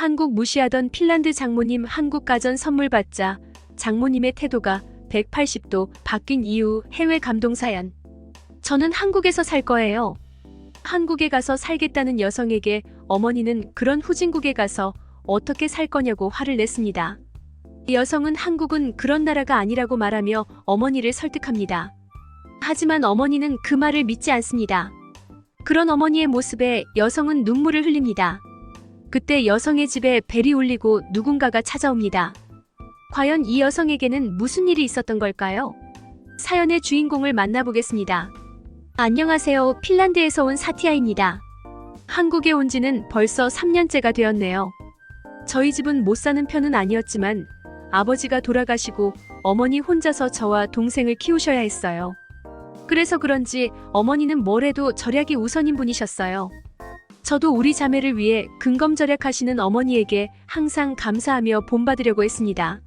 한국 무시하던 핀란드 장모님 한국 가전 선물 받자 장모님의 태도가 180도 바뀐 이유 해외 감동 사연. 저는 한국에서 살 거예요. 한국에 가서 살겠다는 여성에게 어머니는 그런 후진국에 가서 어떻게 살 거냐고 화를 냈습니다. 여성은 한국은 그런 나라가 아니라고 말하며 어머니를 설득합니다. 하지만 어머니는 그 말을 믿지 않습니다. 그런 어머니의 모습에 여성은 눈물을 흘립니다. 그때 여성의 집에 벨이 울리고 누군가가 찾아옵니다. 과연 이 여성에게는 무슨 일이 있었던 걸까요? 사연의 주인공을 만나보겠습니다. 안녕하세요. 핀란드에서 온 사티아입니다. 한국에 온 지는 벌써 3년째가 되었네요. 저희 집은 못 사는 편은 아니었지만 아버지가 돌아가시고 어머니 혼자서 저와 동생을 키우셔야 했어요. 그래서 그런지 어머니는 뭘 해도 절약이 우선인 분이셨어요. 저도 우리 자매를 위해 근검절약하시는 어머니에게 항상 감사하며 본받으려고 했습니다.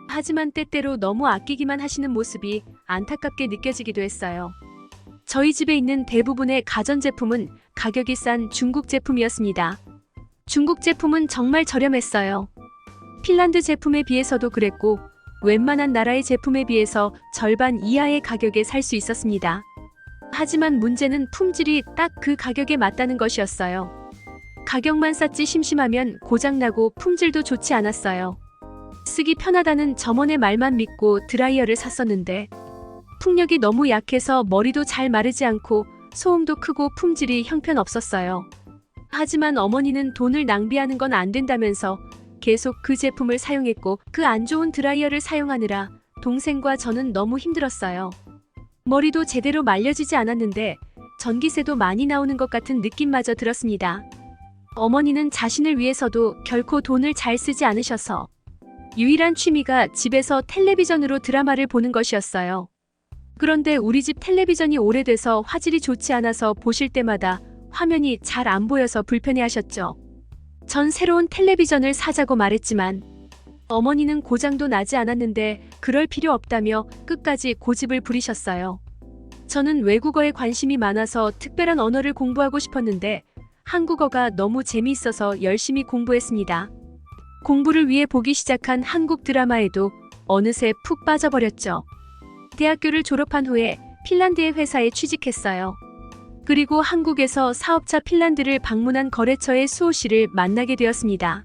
하지만 때때로 너무 아끼기만 하시는 모습이 안타깝게 느껴지기도 했어요. 저희 집에 있는 대부분의 가전제품은 가격이 싼 중국 제품이었습니다. 중국 제품은 정말 저렴했어요. 핀란드 제품에 비해서도 그랬고 웬만한 나라의 제품에 비해서 절반 이하의 가격에 살 수 있었습니다. 하지만 문제는 품질이 딱 그 가격에 맞다는 것이었어요. 가격만 쌌지 심심하면 고장나고 품질도 좋지 않았어요. 쓰기 편하다는 점원의 말만 믿고 드라이어를 샀었는데 풍력이 너무 약해서 머리도 잘 마르지 않고 소음도 크고 품질이 형편없었어요. 하지만 어머니는 돈을 낭비하는 건 안 된다면서 계속 그 제품을 사용했고 그 안 좋은 드라이어를 사용하느라 동생과 저는 너무 힘들었어요. 머리도 제대로 말려지지 않았는데 전기세도 많이 나오는 것 같은 느낌마저 들었습니다. 어머니는 자신을 위해서도 결코 돈을 잘 쓰지 않으셔서 유일한 취미가 집에서 텔레비전으로 드라마를 보는 것이었어요. 그런데 우리 집 텔레비전이 오래돼서 화질이 좋지 않아서 보실 때마다 화면이 잘 안 보여서 불편해하셨죠. 전 새로운 텔레비전을 사자고 말했지만 어머니는 고장도 나지 않았는데 그럴 필요 없다며 끝까지 고집을 부리셨어요. 저는 외국어에 관심이 많아서 특별한 언어를 공부하고 싶었는데 한국어가 너무 재미있어서 열심히 공부했습니다. 공부를 위해 보기 시작한 한국 드라마에도 어느새 푹 빠져버렸죠. 대학교를 졸업한 후에 핀란드의 회사에 취직했어요. 그리고 한국에서 사업차 핀란드를 방문한 거래처의 수호 씨를 만나게 되었습니다.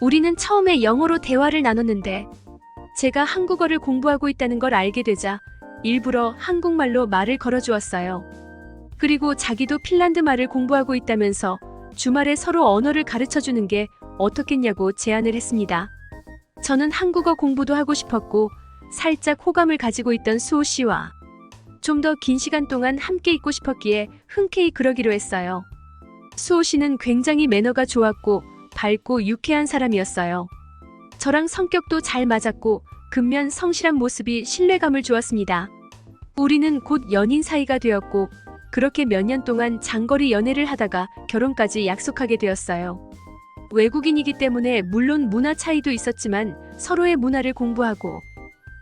우리는 처음에 영어로 대화를 나눴는데 제가 한국어를 공부하고 있다는 걸 알게 되자 일부러 한국말로 말을 걸어주었어요. 그리고 자기도 핀란드 말을 공부하고 있다면서 주말에 서로 언어를 가르쳐주는 게 어떻겠냐고 제안을 했습니다. 저는 한국어 공부도 하고 싶었고 살짝 호감을 가지고 있던 수호 씨와 좀 더 긴 시간 동안 함께 있고 싶었기에 흔쾌히 그러기로 했어요. 수호 씨는 굉장히 매너가 좋았고 밝고 유쾌한 사람이었어요. 저랑 성격도 잘 맞았고 근면 성실한 모습이 신뢰감을 주었습니다. 우리는 곧 연인 사이가 되었고 그렇게 몇 년 동안 장거리 연애를 하다가 결혼까지 약속하게 되었어요. 외국인이기 때문에 물론 문화 차이도 있었지만 서로의 문화를 공부하고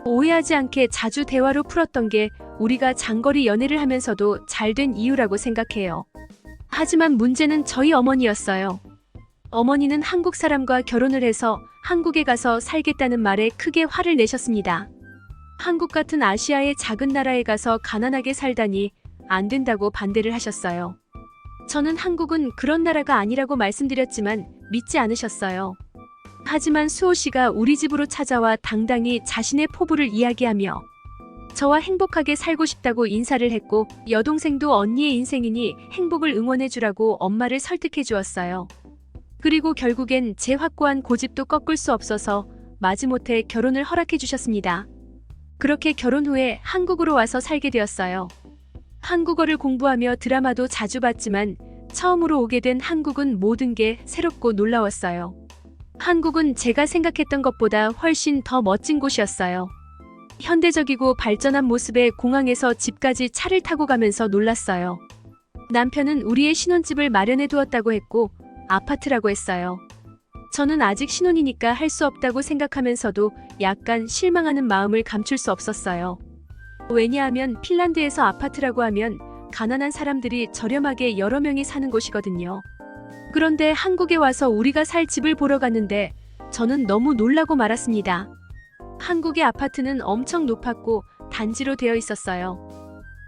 오해하지 않게 자주 대화로 풀었던 게 우리가 장거리 연애를 하면서도 잘된 이유라고 생각해요. 하지만 문제는 저희 어머니였어요. 어머니는 한국 사람과 결혼을 해서 한국에 가서 살겠다는 말에 크게 화를 내셨습니다. 한국 같은 아시아의 작은 나라에 가서 가난하게 살다니 안 된다고 반대를 하셨어요. 저는 한국은 그런 나라가 아니라고 말씀드렸지만 믿지 않으셨어요. 하지만 수호 씨가 우리 집으로 찾아와 당당히 자신의 포부를 이야기하며 저와 행복하게 살고 싶다고 인사를 했고 여동생도 언니의 인생이니 행복을 응원해주라고 엄마를 설득해 주었어요. 그리고 결국엔 제 확고한 고집도 꺾을 수 없어서 마지못해 결혼을 허락해 주셨습니다. 그렇게 결혼 후에 한국으로 와서 살게 되었어요. 한국어를 공부하며 드라마도 자주 봤지만 처음으로 오게 된 한국은 모든 게 새롭고 놀라웠어요. 한국은 제가 생각했던 것보다 훨씬 더 멋진 곳이었어요. 현대적이고 발전한 모습에 공항에서 집까지 차를 타고 가면서 놀랐어요. 남편은 우리의 신혼집을 마련해 두었다고 했고 아파트라고 했어요. 저는 아직 신혼이니까 할 수 없다고 생각하면서도 약간 실망하는 마음을 감출 수 없었어요. 왜냐하면 핀란드에서 아파트라고 하면 가난한 사람들이 저렴하게 여러 명이 사는 곳이거든요. 그런데 한국에 와서 우리가 살 집을 보러 갔는데 저는 너무 놀라고 말았습니다. 한국의 아파트는 엄청 높았고 단지로 되어 있었어요.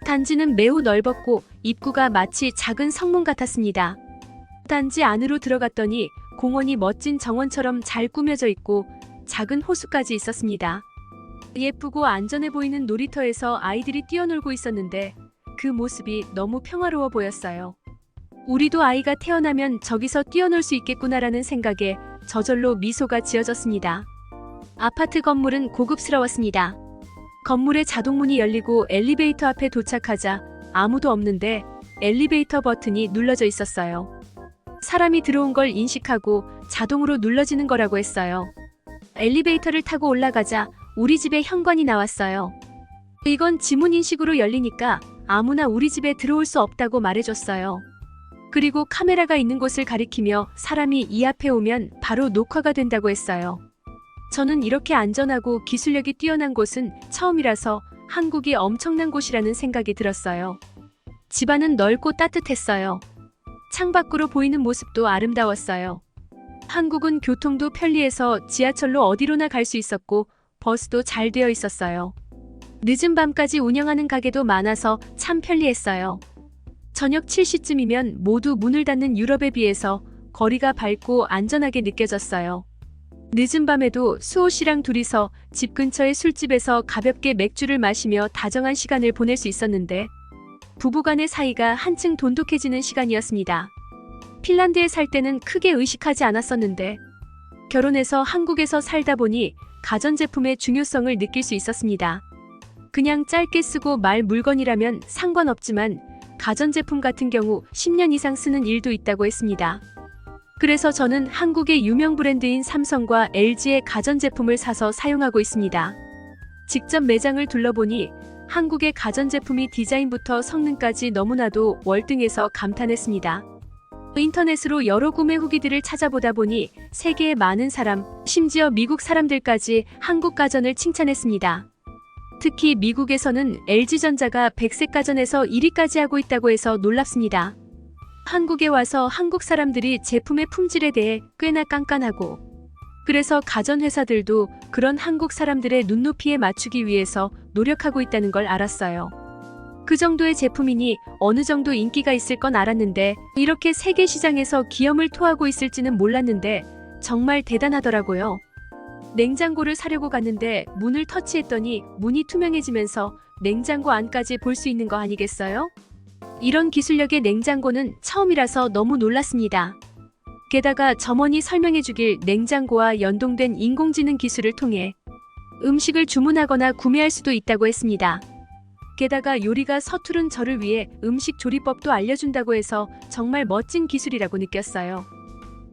단지는 매우 넓었고 입구가 마치 작은 성문 같았습니다. 단지 안으로 들어갔더니 공원이 멋진 정원처럼 잘 꾸며져 있고 작은 호수까지 있었습니다. 예쁘고 안전해 보이는 놀이터에서 아이들이 뛰어놀고 있었는데 그 모습이 너무 평화로워 보였어요. 우리도 아이가 태어나면 저기서 뛰어놀 수 있겠구나라는 생각에 저절로 미소가 지어졌습니다. 아파트 건물은 고급스러웠습니다. 건물의 자동문이 열리고 엘리베이터 앞에 도착하자 아무도 없는데 엘리베이터 버튼이 눌러져 있었어요. 사람이 들어온 걸 인식하고 자동으로 눌러지는 거라고 했어요. 엘리베이터를 타고 올라가자 우리 집에 현관이 나왔어요. 이건 지문 인식으로 열리니까 아무나 우리 집에 들어올 수 없다고 말해줬어요. 그리고 카메라가 있는 곳을 가리키며 사람이 이 앞에 오면 바로 녹화가 된다고 했어요. 저는 이렇게 안전하고 기술력이 뛰어난 곳은 처음이라서 한국이 엄청난 곳이라는 생각이 들었어요. 집안은 넓고 따뜻했어요. 창밖으로 보이는 모습도 아름다웠어요. 한국은 교통도 편리해서 지하철로 어디로나 갈 수 있었고 버스도 잘 되어 있었어요. 늦은 밤까지 운영하는 가게도 많아서 참 편리했어요. 저녁 7시쯤이면 모두 문을 닫는 유럽에 비해서 거리가 밝고 안전하게 느껴졌어요. 늦은 밤에도 수호 씨랑 둘이서 집 근처의 술집에서 가볍게 맥주를 마시며 다정한 시간을 보낼 수 있었는데 부부간의 사이가 한층 돈독해지는 시간이었습니다. 핀란드에 살 때는 크게 의식하지 않았었는데 결혼해서 한국에서 살다 보니 가전제품의 중요성을 느낄 수 있었습니다. 그냥 짧게 쓰고 말 물건이라면 상관없지만 가전제품 같은 경우 10년 이상 쓰는 일도 있다고 했습니다. 그래서 저는 한국의 유명 브랜드인 삼성과 LG의 가전제품을 사서 사용하고 있습니다. 직접 매장을 둘러보니 한국의 가전제품이 디자인부터 성능까지 너무나도 월등해서 감탄했습니다. 인터넷으로 여러 구매 후기들을 찾아보다 보니 세계의 많은 사람, 심지어 미국 사람들까지 한국 가전을 칭찬했습니다. 특히 미국에서는 LG전자가 백색 가전에서 1위까지 하고 있다고 해서 놀랍습니다. 한국에 와서 한국 사람들이 제품의 품질에 대해 꽤나 깐깐하고 그래서 가전회사들도 그런 한국 사람들의 눈높이에 맞추기 위해서 노력하고 있다는 걸 알았어요. 그 정도의 제품이니 어느 정도 인기가 있을 건 알았는데 이렇게 세계 시장에서 기염을 토하고 있을지는 몰랐는데 정말 대단하더라고요. 냉장고를 사려고 갔는데 문을 터치했더니 문이 투명해지면서 냉장고 안까지 볼 수 있는 거 아니겠어요? 이런 기술력의 냉장고는 처음이라서 너무 놀랐습니다. 게다가 점원이 설명해 주길 냉장고와 연동된 인공지능 기술을 통해 음식을 주문하거나 구매할 수도 있다고 했습니다. 게다가 요리가 서투른 저를 위해 음식 조리법도 알려준다고 해서 정말 멋진 기술이라고 느꼈어요.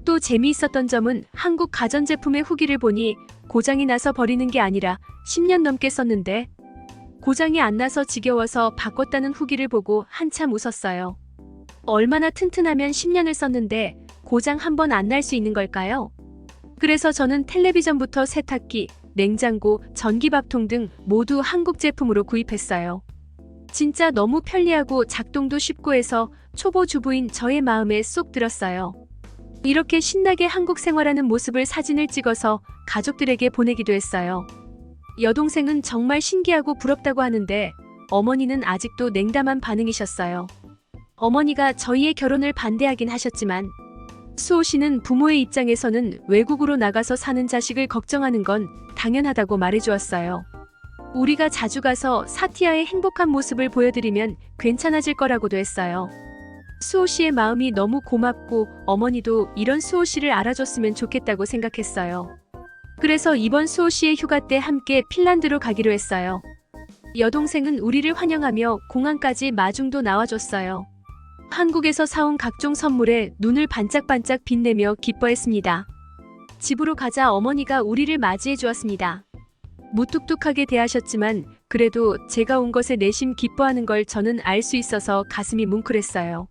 또 재미있었던 점은 한국 가전제품의 후기를 보니 고장이 나서 버리는 게 아니라 10년 넘게 썼는데 고장이 안 나서 지겨워서 바꿨다는 후기를 보고 한참 웃었어요. 얼마나 튼튼하면 10년을 썼는데 고장 한 번 안 날 수 있는 걸까요? 그래서 저는 텔레비전부터 세탁기, 냉장고, 전기밥통 등 모두 한국 제품으로 구입했어요. 진짜 너무 편리하고 작동도 쉽고 해서 초보 주부인 저의 마음에 쏙 들었어요. 이렇게 신나게 한국 생활하는 모습을 사진을 찍어서 가족들에게 보내기도 했어요. 여동생은 정말 신기하고 부럽다고 하는데 어머니는 아직도 냉담한 반응이셨어요. 어머니가 저희의 결혼을 반대하긴 하셨지만 수호 씨는 부모의 입장에서는 외국으로 나가서 사는 자식을 걱정하는 건 당연하다고 말해주었어요. 우리가 자주 가서 사티아의 행복한 모습을 보여드리면 괜찮아질 거라고도 했어요. 수호 씨의 마음이 너무 고맙고 어머니도 이런 수호 씨를 알아줬으면 좋겠다고 생각했어요. 그래서 이번 수호 씨의 휴가 때 함께 핀란드로 가기로 했어요. 여동생은 우리를 환영하며 공항까지 마중도 나와줬어요. 한국에서 사온 각종 선물에 눈을 반짝반짝 빛내며 기뻐했습니다. 집으로 가자 어머니가 우리를 맞이해 주었습니다. 무뚝뚝하게 대하셨지만 그래도 제가 온 것에 내심 기뻐하는 걸 저는 알 수 있어서 가슴이 뭉클했어요.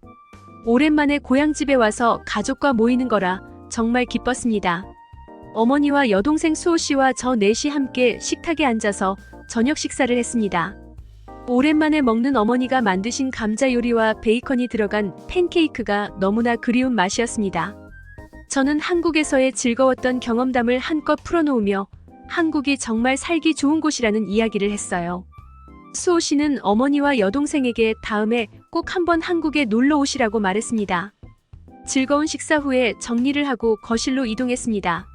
오랜만에 고향집에 와서 가족과 모이는 거라 정말 기뻤습니다. 어머니와 여동생 수호 씨와 저 넷이 함께 식탁에 앉아서 저녁 식사를 했습니다. 오랜만에 먹는 어머니가 만드신 감자 요리와 베이컨이 들어간 팬케이크가 너무나 그리운 맛이었습니다. 저는 한국에서의 즐거웠던 경험담을 한껏 풀어놓으며 한국이 정말 살기 좋은 곳이라는 이야기를 했어요. 수호 씨는 어머니와 여동생에게 다음에 꼭 한번 한국에 놀러 오시라고 말했습니다. 즐거운 식사 후에 정리를 하고 거실로 이동했습니다.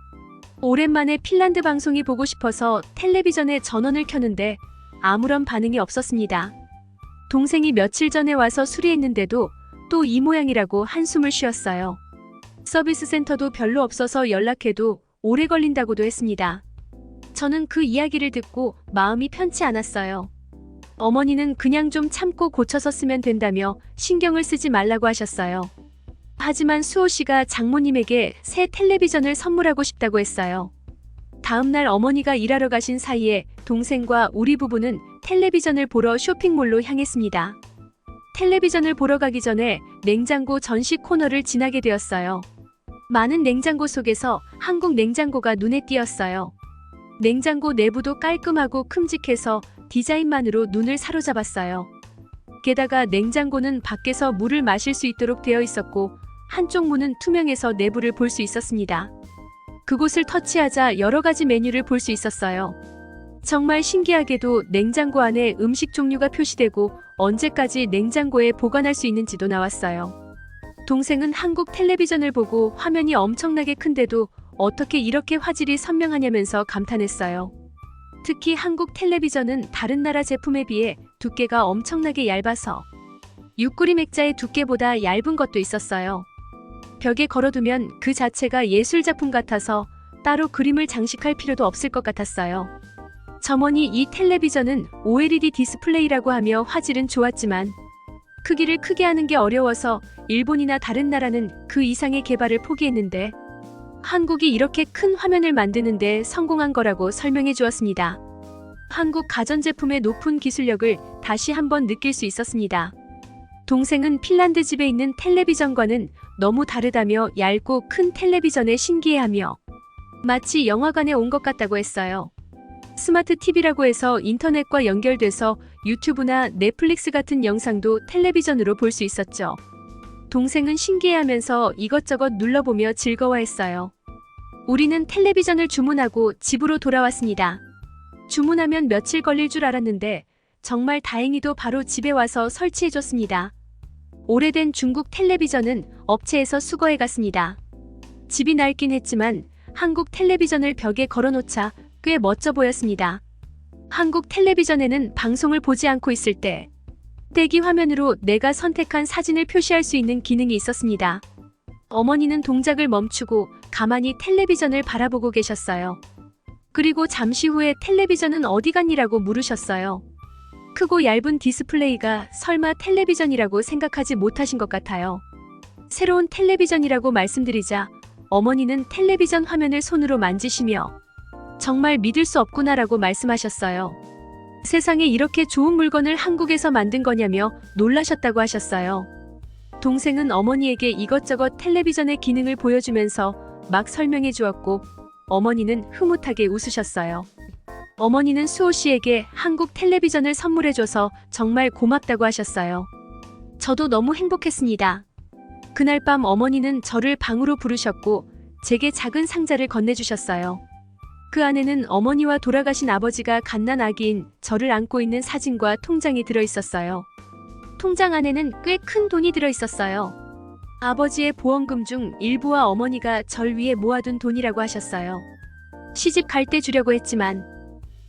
오랜만에 핀란드 방송이 보고 싶어서 텔레비전에 전원을 켰는데 아무런 반응이 없었습니다. 동생이 며칠 전에 와서 수리했는데도 또 이 모양이라고 한숨을 쉬었어요. 서비스 센터도 별로 없어서 연락해도 오래 걸린다고도 했습니다. 저는 그 이야기를 듣고 마음이 편치 않았어요. 어머니는 그냥 좀 참고 고쳐서 쓰면 된다며 신경을 쓰지 말라고 하셨어요. 하지만 수호 씨가 장모님에게 새 텔레비전을 선물하고 싶다고 했어요. 다음 날 어머니가 일하러 가신 사이에 동생과 우리 부부는 텔레비전을 보러 쇼핑몰로 향했습니다. 텔레비전을 보러 가기 전에 냉장고 전시 코너를 지나게 되었어요. 많은 냉장고 속에서 한국 냉장고가 눈에 띄었어요. 냉장고 내부도 깔끔하고 큼직해서 디자인만으로 눈을 사로잡았어요. 게다가 냉장고는 밖에서 물을 마실 수 있도록 되어 있었고 한쪽 문은 투명해서 내부를 볼 수 있었습니다. 그곳을 터치하자 여러 가지 메뉴를 볼 수 있었어요. 정말 신기하게도 냉장고 안에 음식 종류가 표시되고 언제까지 냉장고에 보관할 수 있는지도 나왔어요. 동생은 한국 텔레비전을 보고 화면이 엄청나게 큰데도 어떻게 이렇게 화질이 선명하냐면서 감탄했어요. 특히 한국 텔레비전은 다른 나라 제품에 비해 두께가 엄청나게 얇아서 옆구리 액자의 두께보다 얇은 것도 있었어요. 벽에 걸어두면 그 자체가 예술작품 같아서 따로 그림을 장식할 필요도 없을 것 같았어요. 점원이 이 텔레비전은 OLED 디스플레이라고 하며 화질은 좋았지만 크기를 크게 하는 게 어려워서 일본이나 다른 나라는 그 이상의 개발을 포기했는데 한국이 이렇게 큰 화면을 만드는데 성공한 거라고 설명해 주었습니다. 한국 가전제품의 높은 기술력을 다시 한번 느낄 수 있었습니다. 동생은 핀란드 집에 있는 텔레비전과는 너무 다르다며 얇고 큰 텔레비전에 신기해하며 마치 영화관에 온 것 같다고 했어요. 스마트 TV라고 해서 인터넷과 연결돼서 유튜브나 넷플릭스 같은 영상도 텔레비전으로 볼 수 있었죠. 동생은 신기해하면서 이것저것 눌러보며 즐거워했어요. 우리는 텔레비전을 주문하고 집으로 돌아왔습니다. 주문하면 며칠 걸릴 줄 알았는데 정말 다행히도 바로 집에 와서 설치해줬습니다. 오래된 중국 텔레비전은 업체에서 수거해 갔습니다. 집이 낡긴 했지만 한국 텔레비전을 벽에 걸어놓자 꽤 멋져 보였습니다. 한국 텔레비전에는 방송을 보지 않고 있을 때 대기 화면으로 내가 선택한 사진을 표시할 수 있는 기능이 있었습니다. 어머니는 동작을 멈추고 가만히 텔레비전을 바라보고 계셨어요. 그리고 잠시 후에 텔레비전은 어디 갔니라고 물으셨어요. 크고 얇은 디스플레이가 설마 텔레비전이라고 생각하지 못하신 것 같아요. 새로운 텔레비전이라고 말씀드리자 어머니는 텔레비전 화면을 손으로 만지시며 정말 믿을 수 없구나라고 말씀하셨어요. 세상에 이렇게 좋은 물건을 한국에서 만든 거냐며 놀라셨다고 하셨어요. 동생은 어머니에게 이것저것 텔레비전의 기능을 보여주면서 막 설명해 주었고 어머니는 흐뭇하게 웃으셨어요. 어머니는 수호 씨에게 한국 텔레비전을 선물해줘서 정말 고맙다고 하셨어요. 저도 너무 행복했습니다. 그날 밤 어머니는 저를 방으로 부르셨고 제게 작은 상자를 건네주셨어요. 그 안에는 어머니와 돌아가신 아버지가 갓난 아기인 저를 안고 있는 사진과 통장이 들어있었어요. 통장 안에는 꽤 큰 돈이 들어있었어요. 아버지의 보험금 중 일부와 어머니가 절 위해 모아둔 돈이라고 하셨어요. 시집 갈 때 주려고 했지만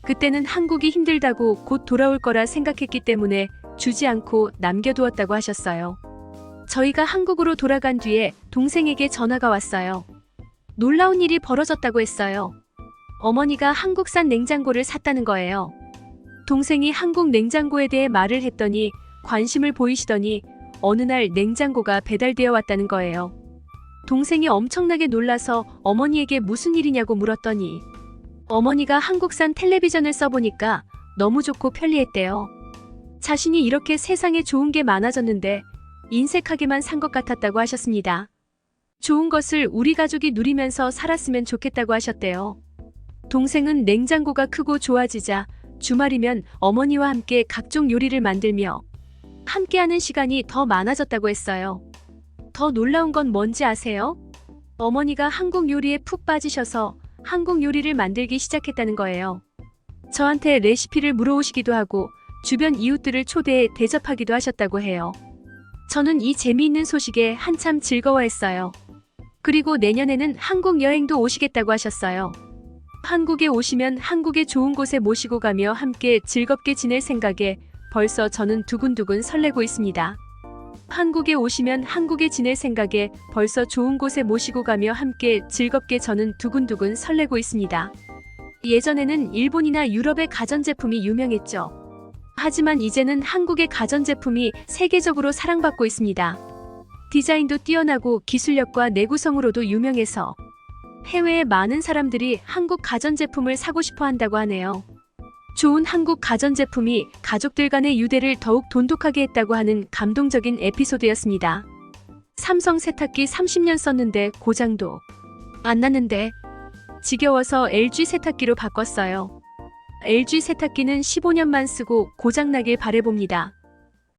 그때는 한국이 힘들다고 곧 돌아올 거라 생각했기 때문에 주지 않고 남겨두었다고 하셨어요. 저희가 한국으로 돌아간 뒤에 동생에게 전화가 왔어요. 놀라운 일이 벌어졌다고 했어요. 어머니가 한국산 냉장고를 샀다는 거예요. 동생이 한국 냉장고에 대해 말을 했더니 관심을 보이시더니 어느 날 냉장고가 배달되어 왔다는 거예요. 동생이 엄청나게 놀라서 어머니에게 무슨 일이냐고 물었더니 어머니가 한국산 텔레비전을 써보니까 너무 좋고 편리했대요. 자신이 이렇게 세상에 좋은 게 많아졌는데 인색하게만 산 것 같았다고 하셨습니다. 좋은 것을 우리 가족이 누리면서 살았으면 좋겠다고 하셨대요. 동생은 냉장고가 크고 좋아지자 주말이면 어머니와 함께 각종 요리를 만들며 함께하는 시간이 더 많아졌다고 했어요. 더 놀라운 건 뭔지 아세요? 어머니가 한국 요리에 푹 빠지셔서 한국 요리를 만들기 시작했다는 거예요. 저한테 레시피를 물어오시기도 하고 주변 이웃들을 초대해 대접하기도 하셨다고 해요. 저는 이 재미있는 소식에 한참 즐거워했어요. 그리고 내년에는 한국 여행도 오시겠다고 하셨어요. 한국에 오시면 한국의 좋은 곳에 모시고 가며 함께 즐겁게 지낼 생각에 벌써 저는 두근두근 설레고 있습니다. 한국에 오시면 한국에 지낼 생각에 벌써 좋은 곳에 모시고 가며 함께 즐겁게 저는 두근두근 설레고 있습니다. 예전에는 일본이나 유럽의 가전제품이 유명했죠. 하지만 이제는 한국의 가전제품이 세계적으로 사랑받고 있습니다. 디자인도 뛰어나고 기술력과 내구성으로도 유명해서 해외의 많은 사람들이 한국 가전제품을 사고 싶어 한다고 하네요. 좋은 한국 가전제품이 가족들 간의 유대를 더욱 돈독하게 했다고 하는 감동적인 에피소드였습니다. 삼성 세탁기 30년 썼는데 고장도 안 났는데 지겨워서 LG 세탁기로 바꿨어요. LG 세탁기는 15년만 쓰고 고장나길 바라봅니다.